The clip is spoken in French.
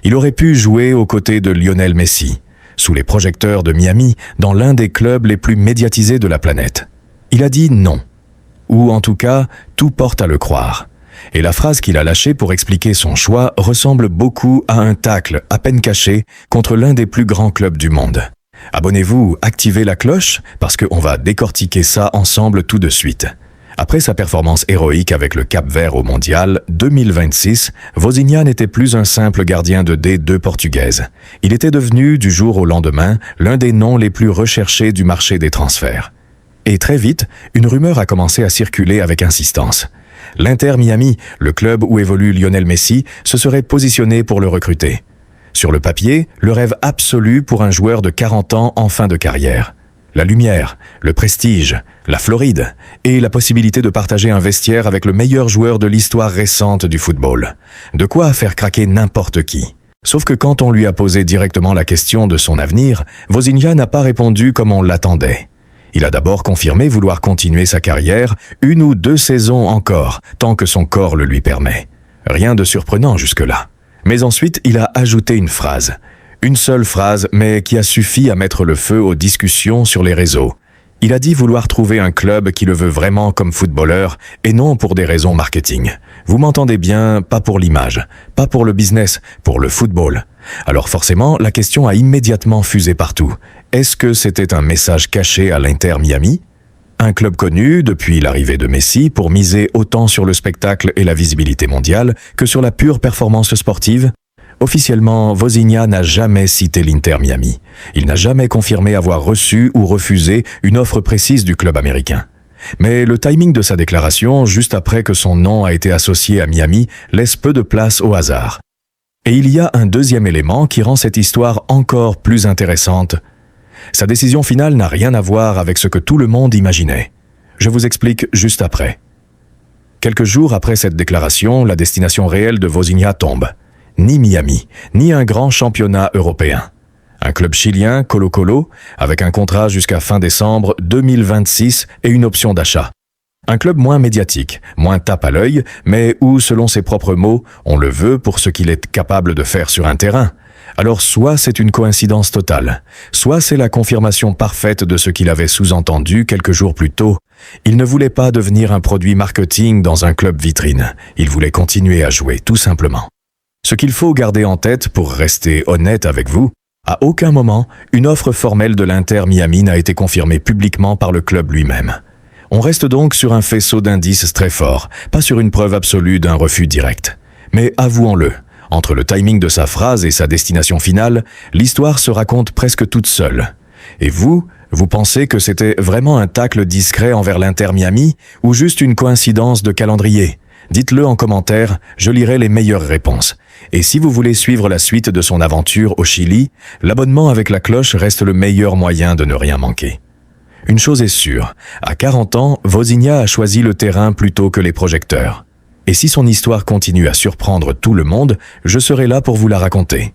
Il aurait pu jouer aux côtés de Lionel Messi, sous les projecteurs de Miami, dans l'un des clubs les plus médiatisés de la planète. Il a dit non. Ou en tout cas, tout porte à le croire. Et la phrase qu'il a lâchée pour expliquer son choix ressemble beaucoup à un tacle à peine caché contre l'un des plus grands clubs du monde. Abonnez-vous, activez la cloche, parce qu'on va décortiquer ça ensemble tout de suite. Après sa performance héroïque avec le Cap-Vert au Mondial 2026, Vozinha n'était plus un simple gardien de D2 portugaise. Il était devenu, du jour au lendemain, l'un des noms les plus recherchés du marché des transferts. Et très vite, une rumeur a commencé à circuler avec insistance. L'Inter Miami, le club où évolue Lionel Messi, se serait positionné pour le recruter. Sur le papier, le rêve absolu pour un joueur de 40 ans en fin de carrière. La lumière, le prestige, la Floride et la possibilité de partager un vestiaire avec le meilleur joueur de l'histoire récente du football. De quoi faire craquer n'importe qui. Sauf que quand on lui a posé directement la question de son avenir, Vozinha n'a pas répondu comme on l'attendait. Il a d'abord confirmé vouloir continuer sa carrière 1 ou 2 saisons encore, tant que son corps le lui permet. Rien de surprenant jusque-là. Mais ensuite, il a ajouté une phrase. Une seule phrase, mais qui a suffi à mettre le feu aux discussions sur les réseaux. Il a dit vouloir trouver un club qui le veut vraiment comme footballeur et non pour des raisons marketing. Vous m'entendez bien, pas pour l'image, pas pour le business, pour le football. Alors forcément, la question a immédiatement fusé partout. Est-ce que c'était un message caché à l'Inter Miami ? Un club connu depuis l'arrivée de Messi pour miser autant sur le spectacle et la visibilité mondiale que sur la pure performance sportive ? Officiellement, Vozinha n'a jamais cité l'Inter Miami. Il n'a jamais confirmé avoir reçu ou refusé une offre précise du club américain. Mais le timing de sa déclaration, juste après que son nom a été associé à Miami, laisse peu de place au hasard. Et il y a un deuxième élément qui rend cette histoire encore plus intéressante. Sa décision finale n'a rien à voir avec ce que tout le monde imaginait. Je vous explique juste après. Quelques jours après cette déclaration, la destination réelle de Vozinha tombe. Ni Miami, ni un grand championnat européen. Un club chilien, Colo-Colo, avec un contrat jusqu'à fin décembre 2026 et une option d'achat. Un club moins médiatique, moins tape à l'œil, mais où, selon ses propres mots, on le veut pour ce qu'il est capable de faire sur un terrain. Alors soit c'est une coïncidence totale, soit c'est la confirmation parfaite de ce qu'il avait sous-entendu quelques jours plus tôt. Il ne voulait pas devenir un produit marketing dans un club vitrine. Il voulait continuer à jouer, tout simplement. Ce qu'il faut garder en tête pour rester honnête avec vous, à aucun moment, une offre formelle de l'Inter Miami n'a été confirmée publiquement par le club lui-même. On reste donc sur un faisceau d'indices très fort, pas sur une preuve absolue d'un refus direct. Mais avouons-le, entre le timing de sa phrase et sa destination finale, l'histoire se raconte presque toute seule. Et vous pensez que c'était vraiment un tacle discret envers l'Inter Miami ou juste une coïncidence de calendrier ? Dites-le en commentaire, je lirai les meilleures réponses. Et si vous voulez suivre la suite de son aventure au Chili, l'abonnement avec la cloche reste le meilleur moyen de ne rien manquer. Une chose est sûre, à 40 ans, Vozinha a choisi le terrain plutôt que les projecteurs. Et si son histoire continue à surprendre tout le monde, je serai là pour vous la raconter.